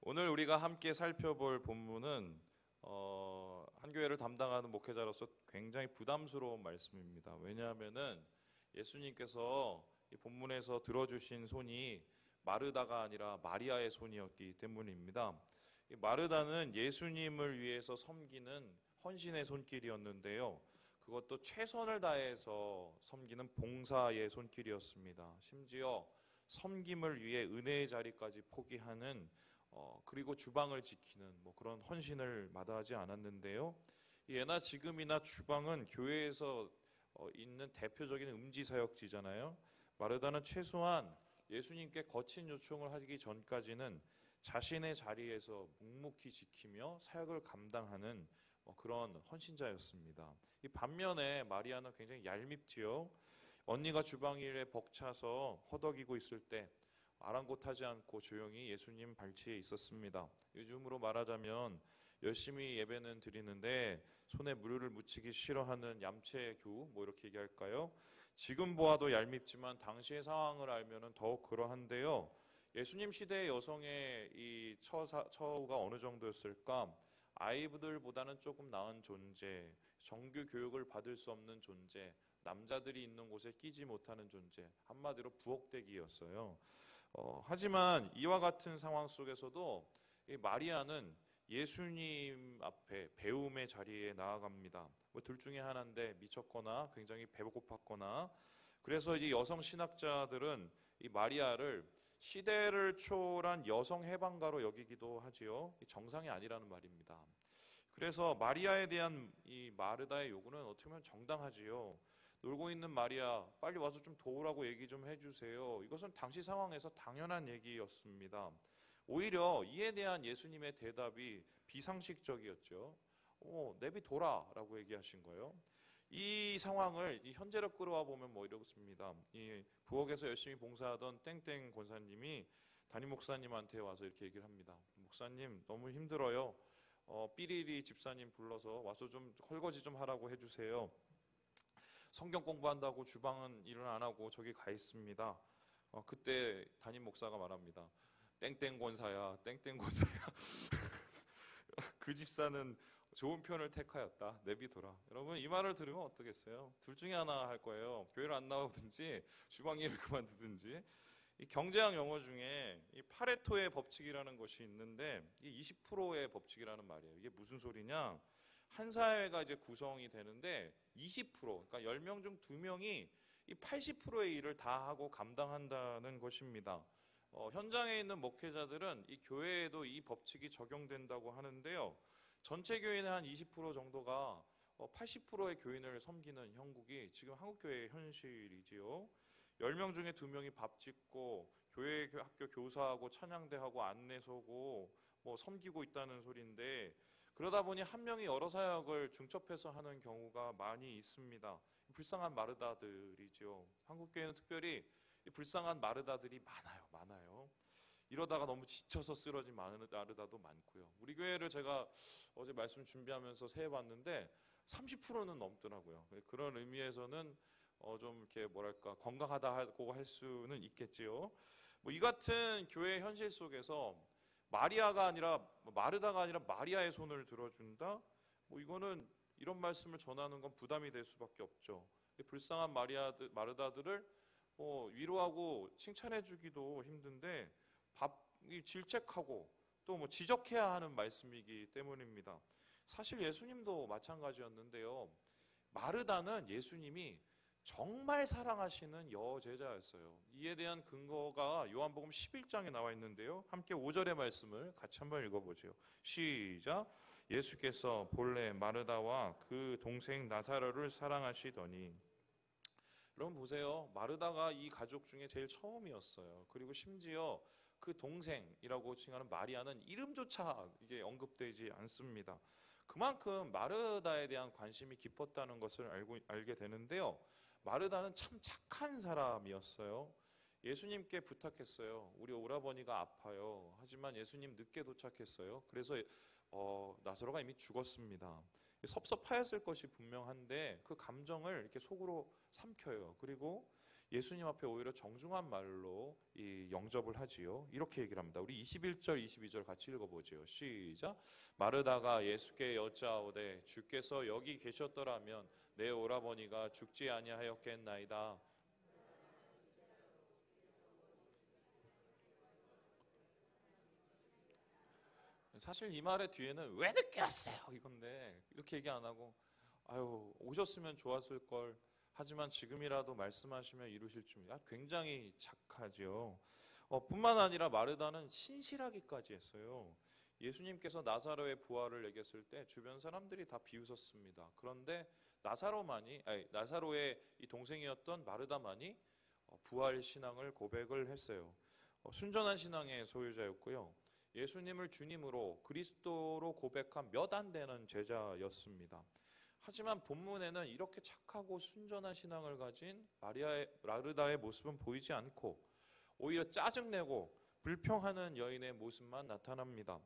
오늘 우리가 함께 살펴볼 본문은 한 교회를 담당하는 목회자로서 굉장히 부담스러운 말씀입니다. 왜냐하면은 예수님께서 이 본문에서 들어주신 손이 마르다가 아니라 마리아의 손이었기 때문입니다. 이 마르다는 예수님을 위해서 섬기는 헌신의 손길이었는데요. 그것도 최선을 다해서 섬기는 봉사의 손길이었습니다. 심지어 섬김을 위해 은혜의 자리까지 포기하는 그리고 주방을 지키는 그런 헌신을 마다하지 않았는데요. 예나 지금이나 주방은 교회에서 있는 대표적인 음지사역지잖아요. 마르다는 최소한 예수님께 거친 요청을 하기 전까지는 자신의 자리에서 묵묵히 지키며 사역을 감당하는 그런 헌신자였습니다. 이 반면에 마리아는 굉장히 얄밉지요. 언니가 주방 일에 벅차서 허덕이고 있을 때 아랑곳하지 않고 조용히 예수님 발치에 있었습니다. 요즘으로 말하자면 열심히 예배는 드리는데 손에 물을 묻히기 싫어하는 얌체교 이렇게 얘기할까요? 지금 보아도 얄밉지만 당시의 상황을 알면은 더욱 그러한데요. 예수님 시대의 여성의 이 처우가 어느 정도였을까? 아이들보다는 조금 나은 존재, 정규 교육을 받을 수 없는 존재, 남자들이 있는 곳에 끼지 못하는 존재, 한마디로 부엌대기였어요. 하지만 이와 같은 상황 속에서도 이 마리아는 예수님 앞에 배움의 자리에 나아갑니다. 둘 중에 하나인데 미쳤거나 굉장히 배고팠거나. 그래서 이제 여성 신학자들은 이 마리아를 시대를 초월한 여성 해방가로 여기기도 하지요. 정상이 아니라는 말입니다. 그래서 마리아에 대한 이 마르다의 요구는 어떻게 보면 정당하지요. 놀고 있는 마리아, 빨리 와서 좀 도우라고 얘기 좀 해주세요. 이것은 당시 상황에서 당연한 얘기였습니다. 오히려 이에 대한 예수님의 대답이 비상식적이었죠. 내비둬라 라고 얘기하신 거예요. 이 상황을 현재로 끌어와 보면 이렇습니다. 이 부엌에서 열심히 봉사하던 땡땡 권사님이 담임 목사님한테 와서 이렇게 얘기를 합니다. 목사님 너무 힘들어요. 삐리리 집사님 불러서 와서 좀 설거지 좀 하라고 해주세요. 성경 공부한다고 주방은 일을 안 하고 저기 가 있습니다. 그때 담임 목사가 말합니다. 땡땡 권사야, 땡땡 권사야. 그 집사는 좋은 편을 택하였다. 내비둬라. 여러분 이 말을 들으면 어떠겠어요? 둘 중에 하나 할 거예요. 교회를 안 나오든지 주방 일을 그만두든지. 이 경제학 용어 중에 이 파레토의 법칙이라는 것이 있는데 이 20%의 법칙이라는 말이에요. 이게 무슨 소리냐? 한 사회가 이제 구성이 되는데 20%, 그러니까 10명 중 2명이 이 80%의 일을 다 하고 감당한다는 것입니다. 현장에 있는 목회자들은 이 교회에도 이 법칙이 적용된다고 하는데요. 전체 교인의 한 20% 정도가 80%의 교인을 섬기는 형국이 지금 한국교회의 현실이지요. 10명 중에 2명이 밥 짓고 교회 학교 교사하고 찬양대하고 안내서고 섬기고 있다는 소리인데, 그러다 보니 한 명이 여러 사역을 중첩해서 하는 경우가 많이 있습니다. 불쌍한 마르다들이죠. 한국교회는 특별히 이 불쌍한 마르다들이 많아요. 이러다가 너무 지쳐서 쓰러진 마르다도 많고요. 우리 교회를 제가 어제 말씀 준비하면서 세어봤는데 30%는 넘더라고요. 그런 의미에서는 좀 이렇게 건강하다고 할 수는 있겠지요. 이 같은 교회 현실 속에서 마리아가 아니라 마르다가 아니라 마리아의 손을 들어준다? 이거는 이런 말씀을 전하는 건 부담이 될 수밖에 없죠. 불쌍한 마르다들을 위로하고 칭찬해주기도 힘든데 질책하고 또 지적해야 하는 말씀이기 때문입니다. 사실 예수님도 마찬가지였는데요. 마르다는 예수님이 정말 사랑하시는 여제자였어요. 이에 대한 근거가 요한복음 11장에 나와 있는데요. 함께 5절의 말씀을 같이 한번 읽어보죠. 시작. 예수께서 본래 마르다와 그 동생 나사로를 사랑하시더니. 여러분 보세요. 마르다가 이 가족 중에 제일 처음이었어요. 그리고 심지어 그 동생이라고 칭하는 마리아는 이름조차 이게 언급되지 않습니다. 그만큼 마르다에 대한 관심이 깊었다는 것을 알게 되는데요. 마르다는 참 착한 사람이었어요. 예수님께 부탁했어요. 우리 오라버니가 아파요. 하지만 예수님 늦게 도착했어요. 그래서 나사로가 이미 죽었습니다. 섭섭하였을 것이 분명한데 그 감정을 이렇게 속으로 삼켜요. 그리고 예수님 앞에 오히려 정중한 말로 이 영접을 하지요. 이렇게 얘기를 합니다. 우리 21절, 22절 같이 읽어보죠. 시작. 마르다가 예수께 여짜오되 주께서 여기 계셨더라면 내 오라버니가 죽지 아니하였겠나이다. 사실 이 말의 뒤에는 왜 늦게 왔어요 이건데 이렇게 얘기 안 하고 아유 오셨으면 좋았을 걸, 하지만 지금이라도 말씀하시면 이루실 줄입니다. 굉장히 착하죠. 뿐만 아니라 마르다는 신실하기까지 했어요. 예수님께서 나사로의 부활을 얘기했을 때 주변 사람들이 다 비웃었습니다. 그런데 나사로의 이 동생이었던 마르다만이 부활 신앙을 고백을 했어요. 순전한 신앙의 소유자였고요. 예수님을 주님으로 그리스도로 고백한 몇 안 되는 제자였습니다. 하지만 본문에는 이렇게 착하고 순전한 신앙을 가진 마르다의 모습은 보이지 않고 오히려 짜증내고 불평하는 여인의 모습만 나타납니다.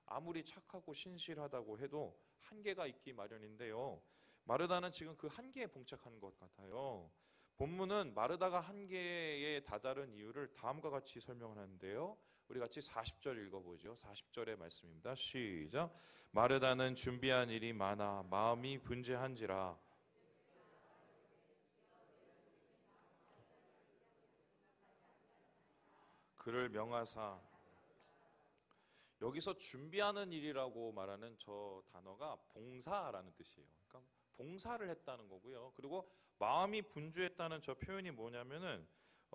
아무리 착하고 신실하다고 해도 한계가 있기 마련인데요. 마르다는 지금 그 한계에 봉착한 것 같아요. 본문은 마르다가 한계에 다다른 이유를 다음과 같이 설명을 하는데요. 우리 같이 40절 읽어보죠. 40절의 말씀입니다. 시작. 마르다는 준비한 일이 많아 마음이 분주한지라. 그를 명하사. 여기서 준비하는 일이라고 말하는 저 단어가 봉사라는 뜻이에요. 그러니까 봉사를 했다는 거고요. 그리고 마음이 분주했다는 저 표현이 뭐냐면은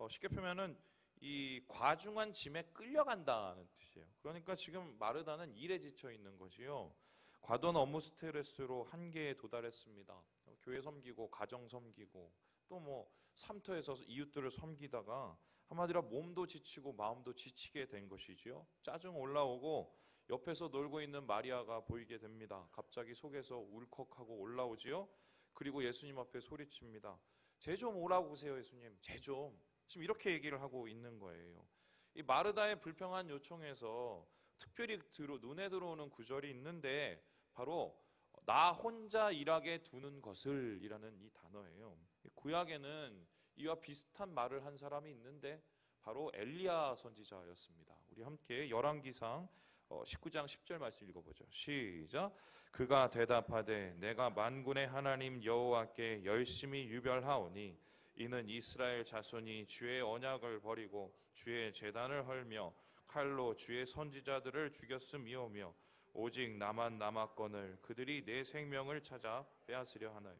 쉽게 표현하면 이 과중한 짐에 끌려간다는 뜻이에요. 그러니까 지금 마르다는 일에 지쳐 있는 거지요. 과도한 업무 스트레스로 한계에 도달했습니다. 교회 섬기고 가정 섬기고 또 뭐 삼터에서 이웃들을 섬기다가 한마디로 몸도 지치고 마음도 지치게 된 것이지요. 짜증 올라오고 옆에서 놀고 있는 마리아가 보이게 됩니다. 갑자기 속에서 울컥하고 올라오지요. 그리고 예수님 앞에 소리칩니다. 쟤 좀 오라고 하세요, 예수님. 쟤 좀. 지금 이렇게 얘기를 하고 있는 거예요. 이 마르다의 불평한 요청에서 특별히 눈에 들어오는 구절이 있는데 바로 나 혼자 일하게 두는 것을 이라는 이 단어예요. 구약에는 이와 비슷한 말을 한 사람이 있는데 바로 엘리야 선지자였습니다. 우리 함께 열왕기상 19장 10절 말씀 읽어보죠. 시작. 그가 대답하되 내가 만군의 하나님 여호와께 열심히 유별하오니 이는 이스라엘 자손이 주의 언약을 버리고 주의 제단을 헐며 칼로 주의 선지자들을 죽였음이오며 오직 나만 남았거늘 그들이 내 생명을 찾아 빼앗으려 하나요.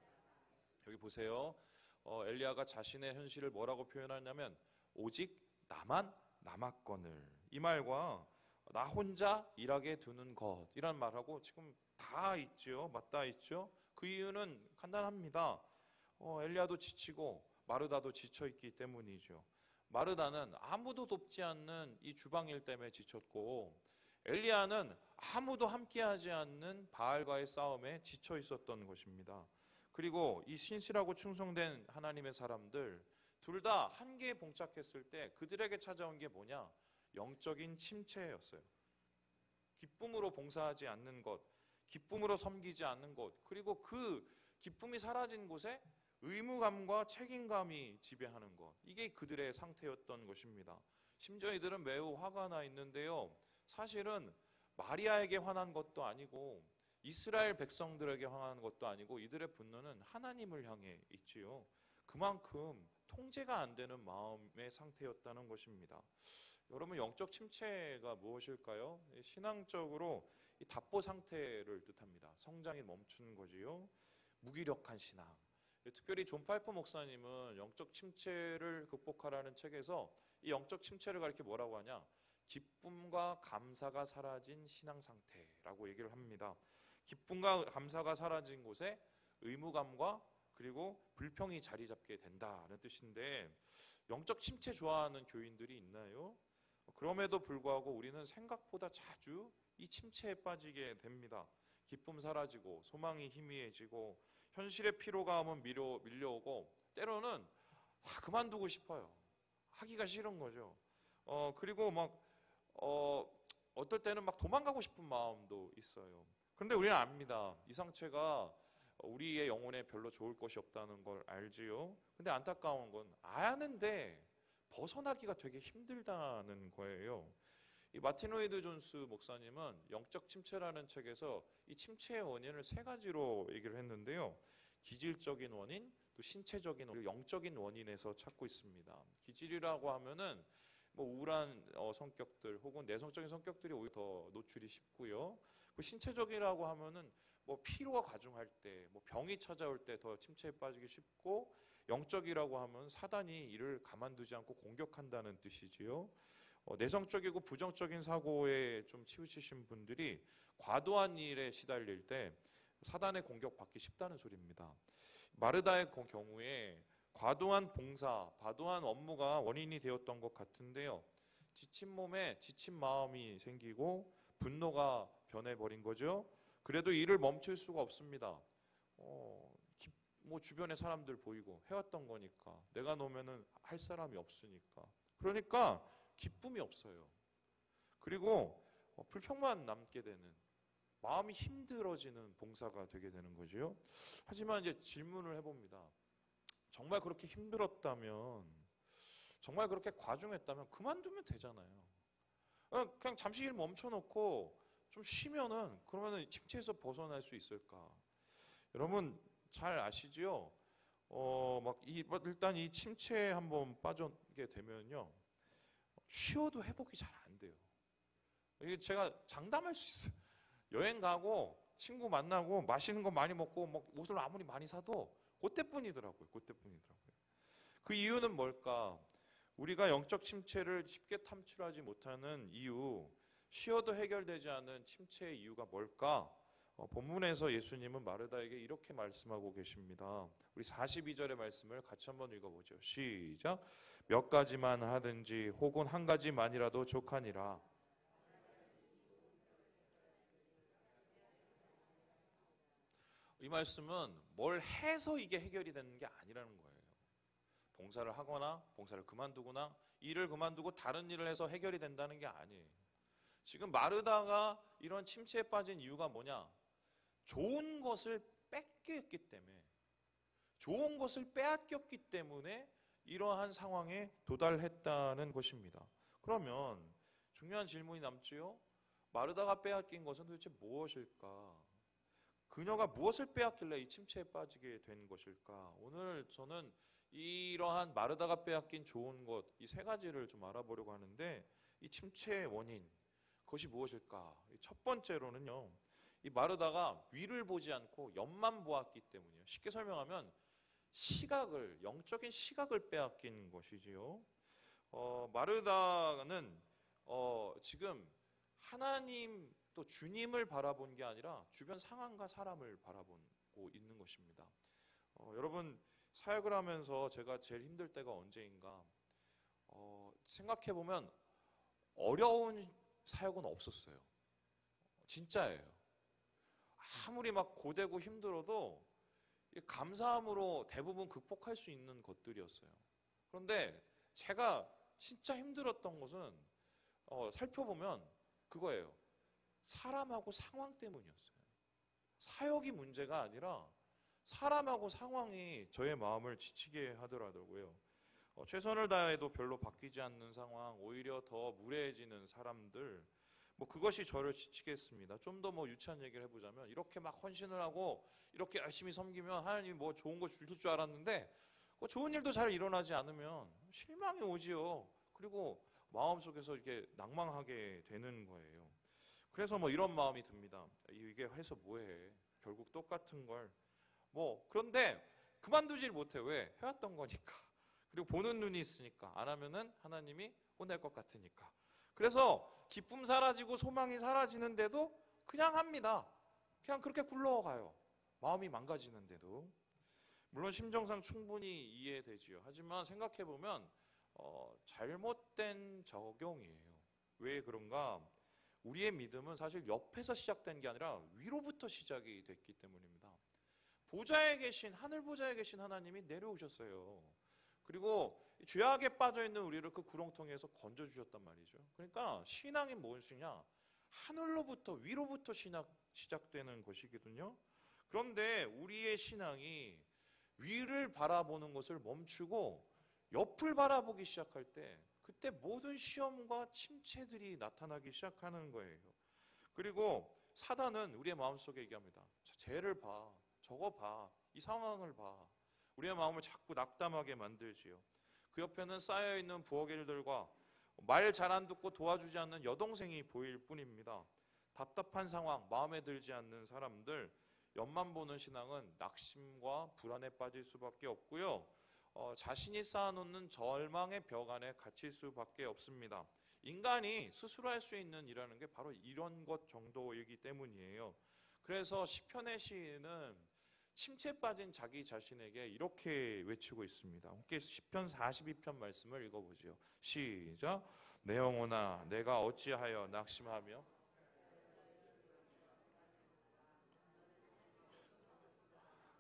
여기 보세요. 엘리야가 자신의 현실을 뭐라고 표현하냐면 오직 나만 남았거늘, 이 말과 나 혼자 일하게 두는 것이란 말하고 지금 다 있죠. 맞닿아 있죠. 그 이유는 간단합니다. 엘리야도 지치고 마르다도 지쳐있기 때문이죠. 마르다는 아무도 돕지 않는 이 주방일 때문에 지쳤고 엘리야는 아무도 함께하지 않는 바알과의 싸움에 지쳐 있었던 것입니다. 그리고 이 신실하고 충성된 하나님의 사람들 둘 다 한계에 봉착했을 때 그들에게 찾아온 게 뭐냐? 영적인 침체였어요. 기쁨으로 봉사하지 않는 것, 기쁨으로 섬기지 않는 것, 그리고 그 기쁨이 사라진 곳에 의무감과 책임감이 지배하는 것, 이게 그들의 상태였던 것입니다. 심지어 이들은 매우 화가 나 있는데요. 사실은 마리아에게 화난 것도 아니고 이스라엘 백성들에게 화난 것도 아니고 이들의 분노는 하나님을 향해 있지요. 그만큼 통제가 안 되는 마음의 상태였다는 것입니다. 여러분, 영적 침체가 무엇일까요? 신앙적으로 이 답보 상태를 뜻합니다. 성장이 멈춘 거지요. 무기력한 신앙. 특별히 존 파이퍼 목사님은 영적 침체를 극복하라는 책에서 이 영적 침체를 가리켜 뭐라고 하냐? 기쁨과 감사가 사라진 신앙 상태라고 얘기를 합니다. 기쁨과 감사가 사라진 곳에 의무감과 그리고 불평이 자리 잡게 된다는 뜻인데, 영적 침체 좋아하는 교인들이 있나요? 그럼에도 불구하고 우리는 생각보다 자주 이 침체에 빠지게 됩니다. 기쁨 사라지고 소망이 희미해지고 현실의 피로감은 밀려오고 때로는 다 그만두고 싶어요. 하기가 싫은 거죠. 그리고 어떨 때는 막 도망가고 싶은 마음도 있어요. 그런데 우리는 압니다. 이 상태가 우리의 영혼에 별로 좋을 것이 없다는 걸 알지요. 근데 안타까운 건 아는데 벗어나기가 되게 힘들다는 거예요. 이 마틴 로이드 존스 목사님은 영적 침체라는 책에서 이 침체의 원인을 세 가지로 얘기를 했는데요. 기질적인 원인, 또 신체적인 원인, 영적인 원인에서 찾고 있습니다. 기질이라고 하면은 뭐 우울한 성격들 혹은 내성적인 성격들이 오히려 더 노출이 쉽고요. 그 신체적이라고 하면은 뭐 피로가 과중할 때, 뭐 병이 찾아올 때 더 침체에 빠지기 쉽고, 영적이라고 하면 사단이 이를 가만두지 않고 공격한다는 뜻이지요. 내성적이고 부정적인 사고에 좀 치우치신 분들이 과도한 일에 시달릴 때 사단의 공격받기 쉽다는 소리입니다. 마르다의 경우에 과도한 봉사, 과도한 업무가 원인이 되었던 것 같은데요. 지친 몸에 지친 마음이 생기고 분노가 변해버린 거죠. 그래도 일을 멈출 수가 없습니다. 뭐 주변에 사람들 보이고 해왔던 거니까, 내가 놓으면은 할 사람이 없으니까. 그러니까 기쁨이 없어요. 그리고 불평만 남게 되는, 마음이 힘들어지는 봉사가 되게 되는 거죠. 하지만 이제 질문을 해봅니다. 정말 그렇게 힘들었다면, 정말 그렇게 과중했다면 그만두면 되잖아요. 그냥 잠시 일 멈춰놓고 좀 쉬면은, 그러면은 침체에서 벗어날 수 있을까? 여러분 잘 아시지요? 일단 이 침체에 한번 빠지게 되면요, 쉬어도 회복이 잘 안 돼요. 이게 제가 장담할 수 있어요. 여행 가고 친구 만나고 맛있는 거 많이 먹고 뭐 옷을 아무리 많이 사도 그때뿐이더라고요. 그때뿐이더라고요. 그 이유는 뭘까? 우리가 영적 침체를 쉽게 탐출하지 못하는 이유, 쉬어도 해결되지 않은 침체의 이유가 뭘까? 본문에서 예수님은 마르다에게 이렇게 말씀하고 계십니다. 우리 42절의 말씀을 같이 한번 읽어보죠. 시작. 몇 가지만 하든지 혹은 한 가지만이라도 족하니라. 이 말씀은 뭘 해서 이게 해결이 되는 게 아니라는 거예요. 봉사를 하거나 봉사를 그만두거나 일을 그만두고 다른 일을 해서 해결이 된다는 게 아니에요. 지금 마르다가 이런 침체에 빠진 이유가 뭐냐? 좋은 것을 뺏겼기 때문에, 좋은 것을 빼앗겼기 때문에 이러한 상황에 도달했다는 것입니다. 그러면 중요한 질문이 남지요. 마르다가 빼앗긴 것은 도대체 무엇일까? 그녀가 무엇을 빼앗길래 이 침체에 빠지게 된 것일까? 오늘 저는 이러한 마르다가 빼앗긴 좋은 것, 이 세 가지를 좀 알아보려고 하는데, 이 침체의 원인, 그것이 무엇일까? 첫 번째로는요, 이 마르다가 위를 보지 않고 옆만 보았기 때문이에요. 쉽게 설명하면 시각을, 영적인 시각을 빼앗긴 것이지요. 마르다는 지금 하나님 또 주님을 바라본 게 아니라 주변 상황과 사람을 바라보고 있는 것입니다. 여러분 사역을 하면서 제가 제일 힘들 때가 언제인가? 생각해보면 어려운 사역은 없었어요. 진짜예요. 아무리 막 고되고 힘들어도 감사함으로 대부분 극복할 수 있는 것들이었어요. 그런데 제가 진짜 힘들었던 것은 살펴보면 그거예요. 사람하고 상황 때문이었어요. 사역이 문제가 아니라 사람하고 상황이 저의 마음을 지치게 하더라고요. 최선을 다해도 별로 바뀌지 않는 상황, 오히려 더 무례해지는 사람들, 뭐 그것이 저를 지치게 했습니다. 좀 더 뭐 유치한 얘기를 해보자면, 이렇게 막 헌신을 하고 이렇게 열심히 섬기면 하나님이 뭐 좋은 거 주실 줄 알았는데 좋은 일도 잘 일어나지 않으면 실망이 오지요. 그리고 마음속에서 이렇게 낭망하게 되는 거예요. 그래서 뭐 이런 마음이 듭니다. 이게 해서 뭐해? 결국 똑같은 걸. 그런데 그만두질 못해. 왜? 해왔던 거니까. 그리고 보는 눈이 있으니까. 안 하면은 하나님이 혼낼 것 같으니까. 그래서 기쁨 사라지고 소망이 사라지는데도 그냥 합니다. 그냥 그렇게 굴러가요. 마음이 망가지는데도. 물론 심정상 충분히 이해되지요. 하지만 생각해보면 잘못된 적용이에요. 왜 그런가? 우리의 믿음은 사실 옆에서 시작된 게 아니라 위로부터 시작이 됐기 때문입니다. 보좌에 계신, 하늘 보좌에 계신 하나님이 내려오셨어요. 그리고 죄악에 빠져있는 우리를 그 구렁텅이에서 건져주셨단 말이죠. 그러니까 신앙이 무엇이냐? 하늘로부터, 위로부터 시작되는 것이거든요. 그런데 우리의 신앙이 위를 바라보는 것을 멈추고 옆을 바라보기 시작할 때 그때 모든 시험과 침체들이 나타나기 시작하는 거예요. 그리고 사단은 우리의 마음속에 얘기합니다. 쟤를 봐, 저거 봐, 이 상황을 봐. 우리의 마음을 자꾸 낙담하게 만들지요. 그 옆에는 쌓여있는 부엌 일들과 말 잘 안 듣고 도와주지 않는 여동생이 보일 뿐입니다. 답답한 상황, 마음에 들지 않는 사람들, 옆만 보는 신앙은 낙심과 불안에 빠질 수밖에 없고요. 자신이 쌓아놓는 절망의 벽 안에 갇힐 수밖에 없습니다. 인간이 스스로 할 수 있는 일이라는 게 바로 이런 것 정도이기 때문이에요. 그래서 시편의 시인은 침체에 빠진 자기 자신에게 이렇게 외치고 있습니다. 함께 시편 42편 말씀을 읽어보죠. 시작. 내 영혼아 내가 어찌하여 낙심하며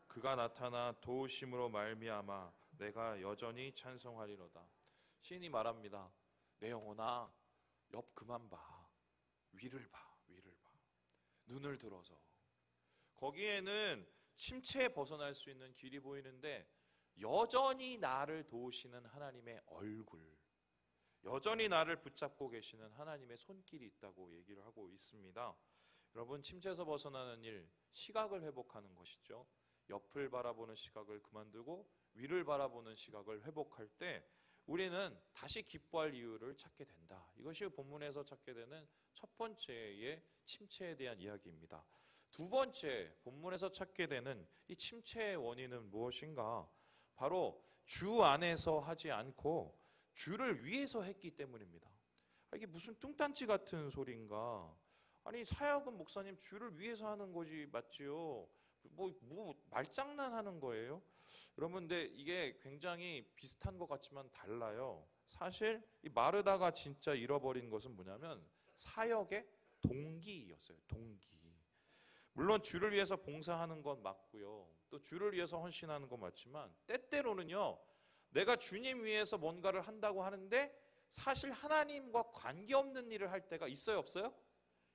그가 나타나 도우심으로 말미암아 내가 여전히 찬송하리로다. 시인이 말합니다. 내 영혼아 옆 그만 봐. 위를 봐. 위를 봐. 눈을 들어서. 거기에는 침체에 벗어날 수 있는 길이 보이는데 여전히 나를 도우시는 하나님의 얼굴, 여전히 나를 붙잡고 계시는 하나님의 손길이 있다고 얘기를 하고 있습니다. 여러분, 침체에서 벗어나는 일, 시각을 회복하는 것이죠. 옆을 바라보는 시각을 그만두고 위를 바라보는 시각을 회복할 때 우리는 다시 기뻐할 이유를 찾게 된다. 이것이 본문에서 찾게 되는 첫 번째의 침체에 대한 이야기입니다. 두 번째, 본문에서 찾게 되는 이 침체의 원인은 무엇인가? 바로 주 안에서 하지 않고 주를 위해서 했기 때문입니다. 이게 무슨 뚱딴지 같은 소리인가? 아니, 사역은 목사님 주를 위해서 하는 거지 맞지요? 뭐 말장난하는 거예요? 여러분, 근데 이게 굉장히 비슷한 것 같지만 달라요. 사실 이 마르다가 진짜 잃어버린 것은 뭐냐면 사역의 동기였어요. 동기. 물론 주를 위해서 봉사하는 건 맞고요. 또 주를 위해서 헌신하는 건 맞지만 때때로는요. 내가 주님 위해서 뭔가를 한다고 하는데 사실 하나님과 관계없는 일을 할 때가 있어요, 없어요?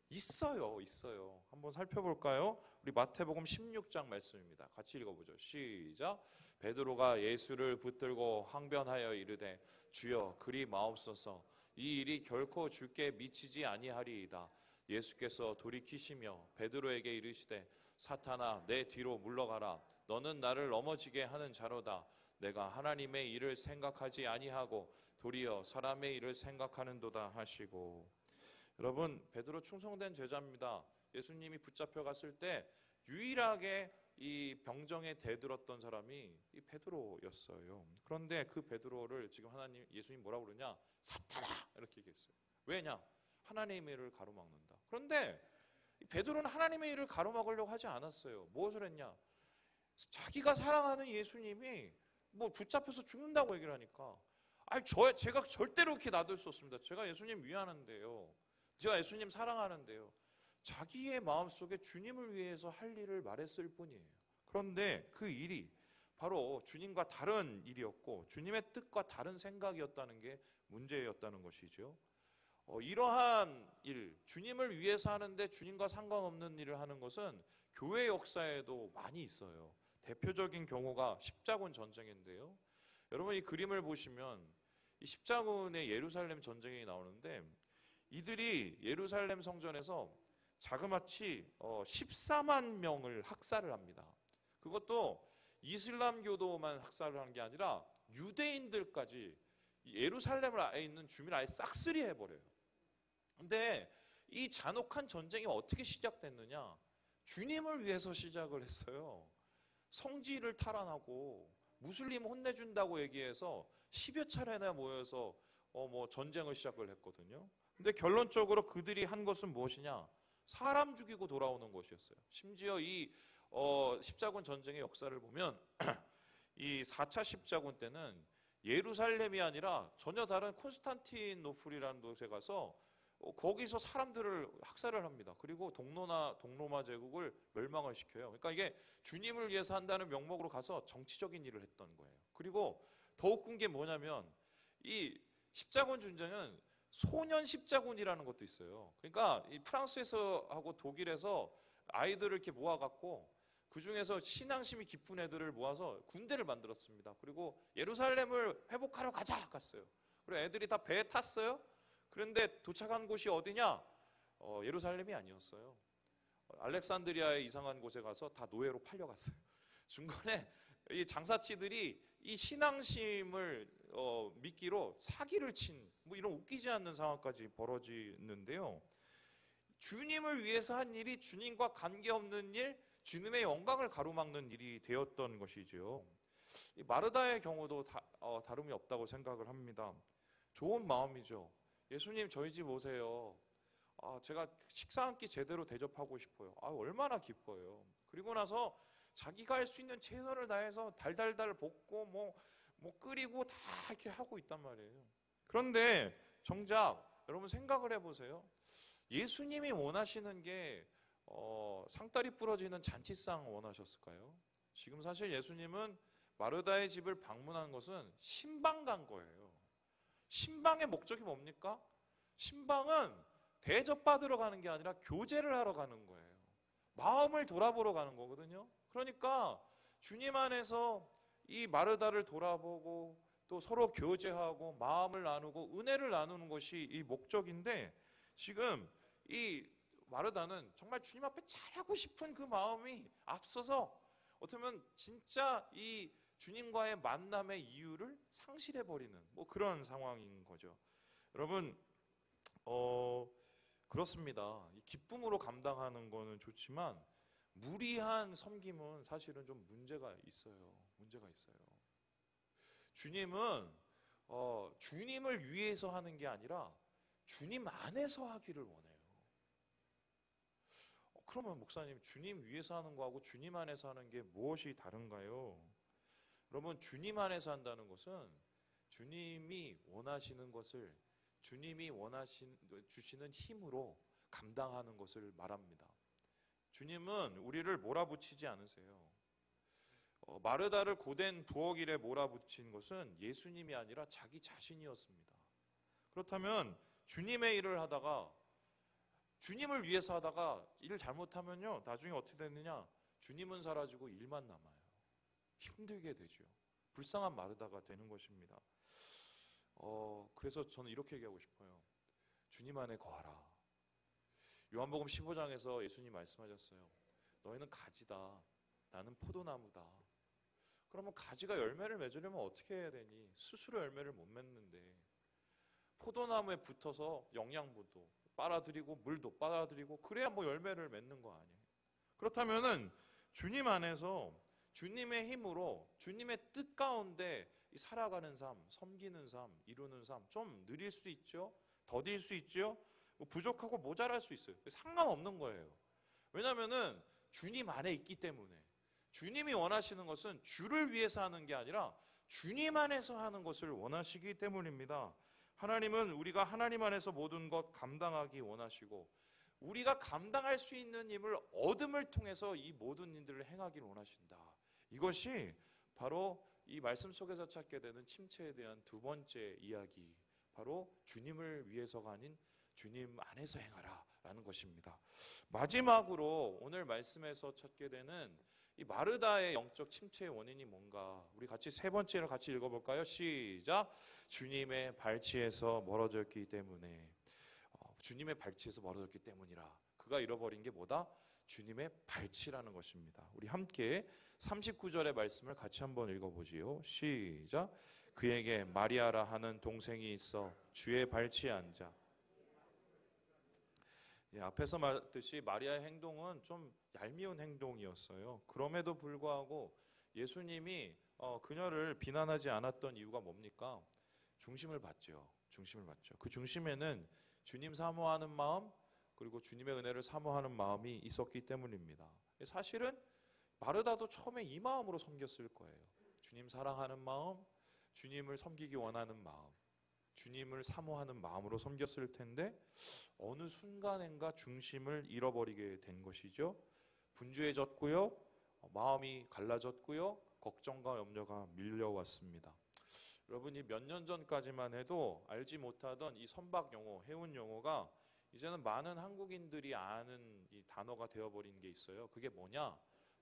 있어요. 한번 살펴볼까요? 우리 마태복음 16장 말씀입니다. 같이 읽어보죠. 시작. 베드로가 예수를 붙들고 항변하여 이르되 주여 그리 마옵소서. 이 일이 결코 주께 미치지 아니하리이다. 예수께서 돌이키시며 베드로에게 이르시되 사탄아 내 뒤로 물러가라. 너는 나를 넘어지게 하는 자로다. 내가 하나님의 일을 생각하지 아니하고 도리어 사람의 일을 생각하는도다 하시고. 여러분, 베드로 충성된 제자입니다. 예수님이 붙잡혀 갔을 때 유일하게 이 병정에 대들었던 사람이 이 베드로였어요. 그런데 그 베드로를 지금 예수님 뭐라고 그러냐? 사탄아! 이렇게 얘기했어요. 왜냐? 하나님의 일을 가로막는다. 그런데 베드로는 하나님의 일을 가로막으려고 하지 않았어요. 무엇을 했냐? 자기가 사랑하는 예수님이 뭐 붙잡혀서 죽는다고 얘기를 하니까 제가 절대로 이렇게 놔둘 수 없습니다. 제가 예수님 위하는데요. 제가 예수님 사랑하는데요. 자기의 마음속에 주님을 위해서 할 일을 말했을 뿐이에요. 그런데 그 일이 바로 주님과 다른 일이었고 주님의 뜻과 다른 생각이었다는 게 문제였다는 것이죠. 이러한 일, 주님을 위해서 하는데 주님과 상관없는 일을 하는 것은 교회 역사에도 많이 있어요. 대표적인 경우가 십자군 전쟁인데요. 여러분, 이 그림을 보시면 이 십자군의 예루살렘 전쟁이 나오는데 이들이 예루살렘 성전에서 자그마치 14만 명을 학살을 합니다. 그것도 이슬람교도만 학살을 한 게 아니라 유대인들까지 예루살렘을 아예 있는 주민을 아예 싹쓸이 해버려요. 근데 이 잔혹한 전쟁이 어떻게 시작됐느냐? 주님을 위해서 시작을 했어요. 성지를 탈환하고 무슬림 혼내준다고 얘기해서 10여 차례나 모여서 전쟁을 시작을 했거든요. 근데 결론적으로 그들이 한 것은 무엇이냐? 사람 죽이고 돌아오는 것이었어요. 심지어 이 십자군 전쟁의 역사를 보면 이 4차 십자군 때는 예루살렘이 아니라 전혀 다른 콘스탄티노플이라는 곳에 가서 거기서 사람들을 학살을 합니다. 그리고 동로마 제국을 멸망을 시켜요. 그러니까 이게 주님을 위해서 한다는 명목으로 가서 정치적인 일을 했던 거예요. 그리고 더 웃긴 게 뭐냐면 이 십자군 전쟁은 소년 십자군이라는 것도 있어요. 그러니까 이 프랑스에서 하고 독일에서 아이들을 이렇게 모아갖고 그 중에서 신앙심이 깊은 애들을 모아서 군대를 만들었습니다. 그리고 예루살렘을 회복하러 가자 갔어요. 그리고 애들이 다 배에 탔어요. 그런데 도착한 곳이 어디냐? 예루살렘이 아니었어요. 알렉산드리아의 이상한 곳에 가서 다 노예로 팔려갔어요. 중간에 이 장사치들이 이 신앙심을 미끼로 사기를 친 뭐 이런 웃기지 않는 상황까지 벌어지는데요. 주님을 위해서 한 일이 주님과 관계없는 일, 주님의 영광을 가로막는 일이 되었던 것이죠. 이 마르다의 경우도 다름이 없다고 생각을 합니다. 좋은 마음이죠. 예수님 저희 집 오세요. 제가 식사 한 끼 제대로 대접하고 싶어요. 얼마나 기뻐요. 그리고 나서 자기가 할 수 있는 최선을 다해서 달달달 볶고 뭐 끓이고 다 이렇게 하고 있단 말이에요. 그런데 정작 여러분 생각을 해보세요. 예수님이 원하시는 게 상다리 부러지는 잔치상 원하셨을까요? 지금 사실 예수님은 마르다의 집을 방문한 것은 신방 간 거예요. 신방의 목적이 뭡니까? 신방은 대접받으러 가는 게 아니라 교제를 하러 가는 거예요. 마음을 돌아보러 가는 거거든요. 그러니까 주님 안에서 이 마르다를 돌아보고 또 서로 교제하고 마음을 나누고 은혜를 나누는 것이 이 목적인데, 지금 이 마르다는 정말 주님 앞에 잘하고 싶은 그 마음이 앞서서 어떻게 보면 진짜 이 주님과의 만남의 이유를 상실해버리는 뭐 그런 상황인 거죠. 여러분 그렇습니다. 이 기쁨으로 감당하는 거는 좋지만 무리한 섬김은 사실은 좀 문제가 있어요. 주님은 주님을 위해서 하는 게 아니라 주님 안에서 하기를 원해요. 그러면 목사님, 주님 위해서 하는 거하고 주님 안에서 하는 게 무엇이 다른가요? 여러분, 주님 안에서 한다는 것은 주님이 원하시는 것을 주님이 주시는 힘으로 감당하는 것을 말합니다. 주님은 우리를 몰아붙이지 않으세요. 마르다를 고된 부엌 일에 몰아붙인 것은 예수님이 아니라 자기 자신이었습니다. 그렇다면 주님의 일을 하다가, 주님을 위해서 하다가 일을 잘못하면요, 나중에 어떻게 되느냐? 주님은 사라지고 일만 남아요. 힘들게 되죠. 불쌍한 마르다가 되는 것입니다. 그래서 저는 이렇게 얘기하고 싶어요. 주님 안에 거하라. 요한복음 15장에서 예수님 말씀하셨어요. 너희는 가지다. 나는 포도나무다. 그러면 가지가 열매를 맺으려면 어떻게 해야 되니? 스스로 열매를 못 맺는데 포도나무에 붙어서 영양분도 빨아들이고 물도 빨아들이고 그래야 뭐 열매를 맺는 거 아니에요. 그렇다면은 주님 안에서 주님의 힘으로 주님의 뜻 가운데 살아가는 삶, 섬기는 삶, 이루는 삶 좀 느릴 수 있죠. 더딜 수 있죠. 부족하고 모자랄 수 있어요. 상관없는 거예요. 왜냐하면은 주님 안에 있기 때문에. 주님이 원하시는 것은 주를 위해서 하는 게 아니라 주님 안에서 하는 것을 원하시기 때문입니다. 하나님은 우리가 하나님 안에서 모든 것 감당하기 원하시고 우리가 감당할 수 있는 힘을 얻음을 통해서 이 모든 일들을 행하기를 원하신다. 이것이 바로 이 말씀 속에서 찾게 되는 침체에 대한 두 번째 이야기, 바로 주님을 위해서가 아닌 주님 안에서 행하라 라는 것입니다. 마지막으로 오늘 말씀에서 찾게 되는 이 마르다의 영적 침체의 원인이 뭔가, 우리 같이 세 번째를 같이 읽어볼까요? 시작. 주님의 발치에서 멀어졌기 때문에. 주님의 발치에서 멀어졌기 때문이라. 그가 잃어버린 게 뭐다? 주님의 발치라는 것입니다. 우리 함께 39절의 말씀을 같이 한번 읽어보지요. 시작. 그에게 마리아라 하는 동생이 있어 주의 발치에 앉아. 앞에서 말했듯이 마리아의 행동은 좀 얄미운 행동이었어요. 그럼에도 불구하고 예수님이 그녀를 비난하지 않았던 이유가 뭡니까? 중심을 받죠. 그 중심에는 주님 사모하는 마음, 그리고 주님의 은혜를 사모하는 마음이 있었기 때문입니다. 사실은 마르다도 처음에 이 마음으로 섬겼을 거예요. 주님 사랑하는 마음, 주님을 섬기기 원하는 마음, 주님을 사모하는 마음으로 섬겼을 텐데 어느 순간인가 중심을 잃어버리게 된 것이죠. 분주해졌고요, 마음이 갈라졌고요, 걱정과 염려가 밀려왔습니다. 여러분이 몇 년 전까지만 해도 알지 못하던 이 선박 용어, 해운 용어가 이제는 많은 한국인들이 아는 이 단어가 되어버린 게 있어요. 그게 뭐냐?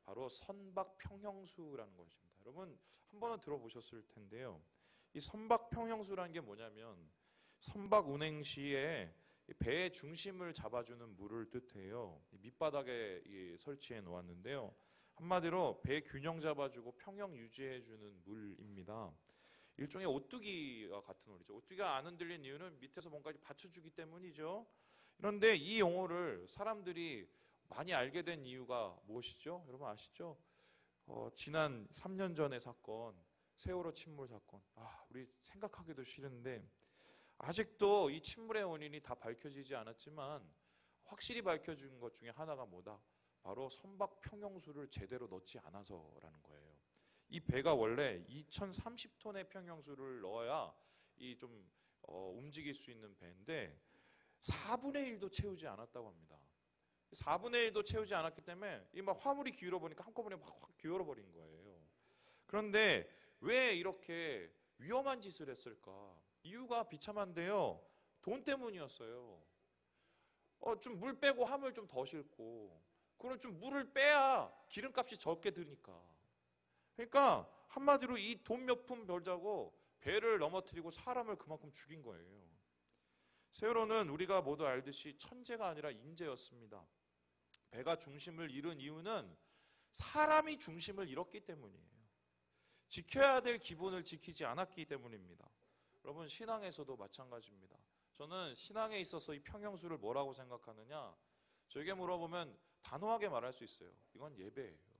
바로 선박평형수라는 것입니다. 여러분 한 번은 들어보셨을 텐데요. 이 선박평형수라는 게 뭐냐면 선박 운행 시에 배의 중심을 잡아주는 물을 뜻해요. 밑바닥에 설치해 놓았는데요. 한마디로 배 균형 잡아주고 평형 유지해주는 물입니다. 일종의 오뚜기와 같은 원리죠. 오뚜기가 안 흔들린 이유는 밑에서 뭔가 받쳐주기 때문이죠. 그런데 이 용어를 사람들이 많이 알게 된 이유가 무엇이죠? 여러분 아시죠? 지난 3년 전의 사건, 세월호 침몰 사건. 우리 생각하기도 싫은데 아직도 이 침몰의 원인이 다 밝혀지지 않았지만 확실히 밝혀진 것 중에 하나가 뭐다? 바로 선박 평형수를 제대로 넣지 않아서라는 거예요. 이 배가 원래 2030톤의 평형수를 넣어야 이 좀 움직일 수 있는 배인데 4분의 1도 채우지 않았다고 합니다. 4분의 1도 채우지 않았기 때문에 이 막 화물이 기울어 보니까 한꺼번에 확 기울어 버린 거예요. 그런데 왜 이렇게 위험한 짓을 했을까? 이유가 비참한데요. 돈 때문이었어요. 좀 물 빼고 화물 좀 더 싣고, 그럼 좀 물을 빼야 기름값이 적게 드니까. 그러니까 한마디로 이 돈 몇 푼 벌자고 배를 넘어뜨리고 사람을 그만큼 죽인 거예요. 세월호는 우리가 모두 알듯이 천재가 아니라 인재였습니다. 배가 중심을 잃은 이유는 사람이 중심을 잃었기 때문이에요. 지켜야 될 기본을 지키지 않았기 때문입니다. 여러분 신앙에서도 마찬가지입니다. 저는 신앙에 있어서 이 평형수를 뭐라고 생각하느냐, 저에게 물어보면 단호하게 말할 수 있어요. 이건 예배예요.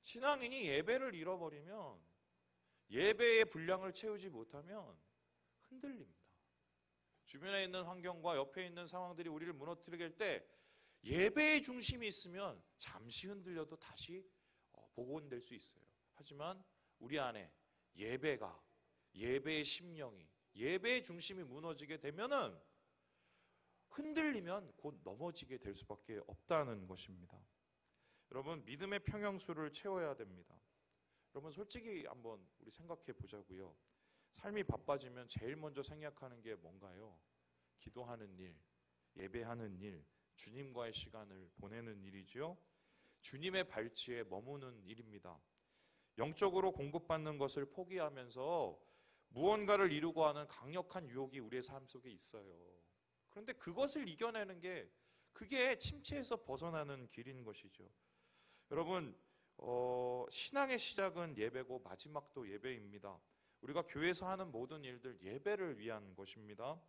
신앙인이 예배를 잃어버리면, 예배의 분량을 채우지 못하면 흔들립니다. 주변에 있는 환경과 옆에 있는 상황들이 우리를 무너뜨리게 할 때 예배의 중심이 있으면 잠시 흔들려도 다시 복원될 수 있어요. 하지만 우리 안에 예배가, 예배의 심령이, 예배의 중심이 무너지게 되면은 흔들리면 곧 넘어지게 될 수밖에 없다는 것입니다. 여러분 믿음의 평형수를 채워야 됩니다. 여러분 솔직히 한번 우리 생각해 보자고요. 삶이 바빠지면 제일 먼저 생각하는 게 뭔가요? 기도하는 일, 예배하는 일, 주님과의 시간을 보내는 일이지요. 주님의 발치에 머무는 일입니다. 영적으로 공급받는 것을 포기하면서 무언가를 이루고 하는 강력한 유혹이 우리의 삶 속에 있어요. 그런데 그것을 이겨내는 게, 그게 침체에서 벗어나는 길인 것이죠. 여러분 신앙의 시작은 예배고 마지막도 예배입니다. 우리가 교회에서 하는 모든 일들 예배를 위한 것입니다.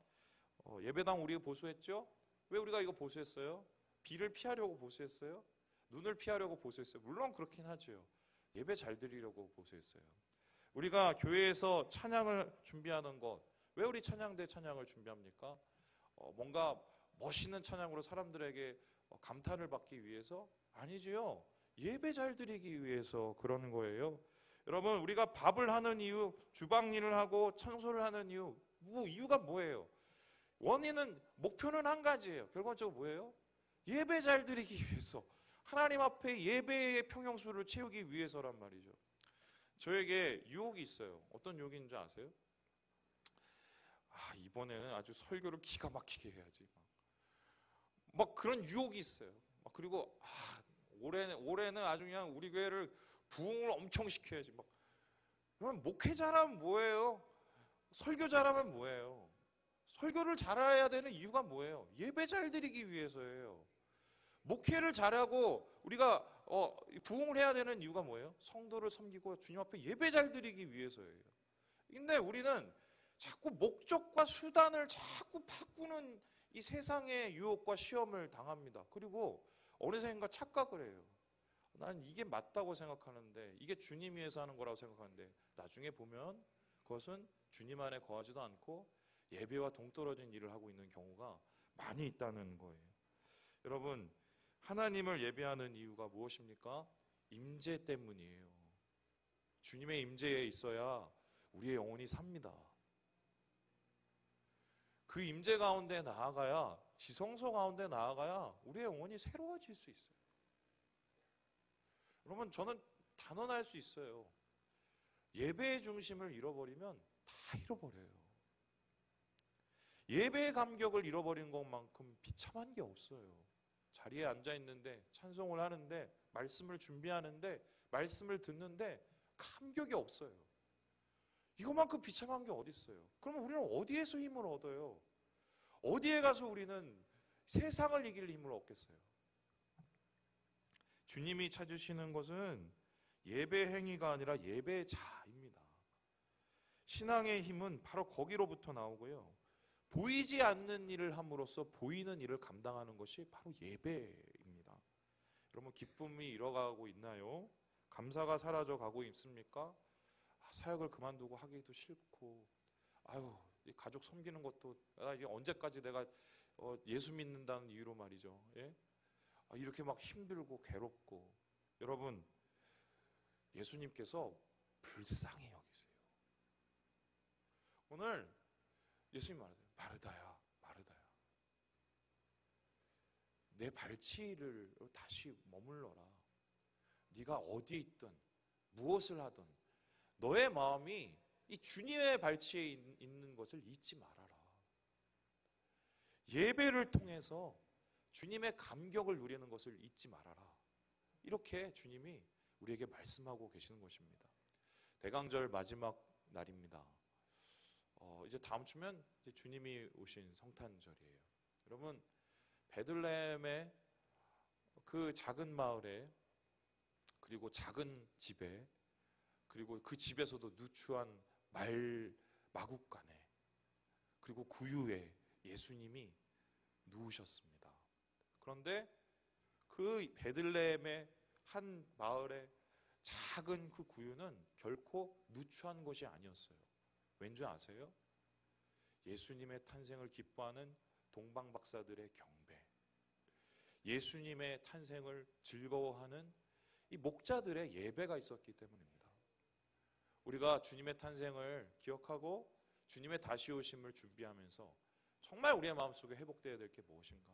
예배당 우리가 보수했죠? 왜 우리가 이거 보수했어요? 비를 피하려고 보수했어요? 눈을 피하려고 보수했어요? 물론 그렇긴 하죠. 예배 잘 드리려고 보수했어요. 우리가 교회에서 찬양을 준비하는 것, 왜 우리 찬양대 찬양을 준비합니까? 뭔가 멋있는 찬양으로 사람들에게 감탄을 받기 위해서? 아니지요. 예배 잘 드리기 위해서 그러는 거예요. 여러분 우리가 밥을 하는 이유, 주방 일을 하고 청소를 하는 이유, 이유가 뭐예요? 원인은, 목표는 한 가지예요. 결과적으로 뭐예요? 예배 잘 드리기 위해서, 하나님 앞에 예배의 평형수를 채우기 위해서란 말이죠. 저에게 유혹이 있어요. 어떤 유혹인지 아세요? 이번에는 아주 설교를 기가 막히게 해야지. 막 그런 유혹이 있어요. 그리고 올해는 아주 그냥 우리 교회를 부흥을 엄청 시켜야지. 그럼 목회자라면 뭐예요? 설교자라면 뭐예요? 설교를 잘해야 되는 이유가 뭐예요? 예배 잘 드리기 위해서예요. 목회를 잘하고 우리가 부흥을 해야 되는 이유가 뭐예요? 성도를 섬기고 주님 앞에 예배 잘 드리기 위해서예요. 근데 우리는 자꾸 목적과 수단을 자꾸 바꾸는 이 세상의 유혹과 시험을 당합니다. 그리고 어느샌가 착각을 해요. 난 이게 맞다고 생각하는데, 이게 주님 위해서 하는 거라고 생각하는데, 나중에 보면 그것은 주님 안에 거하지도 않고 예배와 동떨어진 일을 하고 있는 경우가 많이 있다는 거예요. 여러분 하나님을 예배하는 이유가 무엇입니까? 임재 때문이에요. 주님의 임재에 있어야 우리의 영혼이 삽니다. 그 임재 가운데 나아가야, 지성소 가운데 나아가야 우리의 영혼이 새로워질 수 있어요. 여러분 저는 단언할 수 있어요. 예배의 중심을 잃어버리면 다 잃어버려요. 예배의 감격을 잃어버린 것만큼 비참한 게 없어요. 자리에 앉아 있는데 찬송을 하는데 말씀을 준비하는데 말씀을 듣는데 감격이 없어요. 이거만큼 비참한 게 어디 있어요? 그러면 우리는 어디에서 힘을 얻어요? 어디에 가서 우리는 세상을 이길 힘을 얻겠어요? 주님이 찾으시는 것은 예배 행위가 아니라 예배자입니다. 신앙의 힘은 바로 거기로부터 나오고요. 보이지 않는 일을 함으로써 보이는 일을 감당하는 것이 바로 예배입니다. 여러분, 기쁨이 잃어가고 있나요? 감사가 사라져 가고 있습니까? 사역을 그만두고 하기도 싫고, 이 가족 섬기는 것도 이게 언제까지 내가 예수 믿는다는 이유로 말이죠. 예? 이렇게 막 힘들고 괴롭고. 여러분, 예수님께서 불쌍히 여기세요. 오늘 예수님 말하세요. 마르다야, 마르다야, 내 발치를 다시 머물러라. 네가 어디에 있든 무엇을 하든 너의 마음이 이 주님의 발치에 있는 것을 잊지 말아라. 예배를 통해서 주님의 감격을 누리는 것을 잊지 말아라. 이렇게 주님이 우리에게 말씀하고 계시는 것입니다. 대강절 마지막 날입니다. 이제 다음 주면 이제 주님이 오신 성탄절이에요. 여러분, 베들레헴의 그 작은 마을에, 그리고 작은 집에, 그리고 그 집에서도 누추한 마국간에, 그리고 구유에 예수님이 누우셨습니다. 그런데 그 베들레헴의 한 마을의 작은 그 구유는 결코 누추한 것이 아니었어요. 왠지 아세요? 예수님의 탄생을 기뻐하는 동방박사들의 경배, 예수님의 탄생을 즐거워하는 이 목자들의 예배가 있었기 때문입니다. 우리가 주님의 탄생을 기억하고 주님의 다시 오심을 준비하면서 정말 우리의 마음속에 회복되어야 될 게 무엇인가?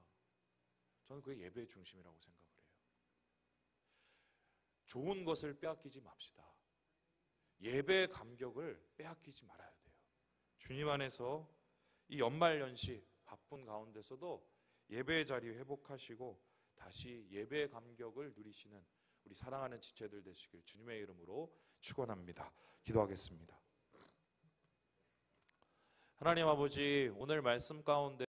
저는 그게 예배의 중심이라고 생각을 해요. 좋은 것을 빼앗기지 맙시다. 예배의 감격을 빼앗기지 말아야 돼요. 주님 안에서 이 연말연시 바쁜 가운데서도 예배의 자리 회복하시고 다시 예배의 감격을 누리시는 우리 사랑하는 지체들 되시길 주님의 이름으로 축원합니다. 기도하겠습니다. 하나님 아버지, 오늘 말씀 가운데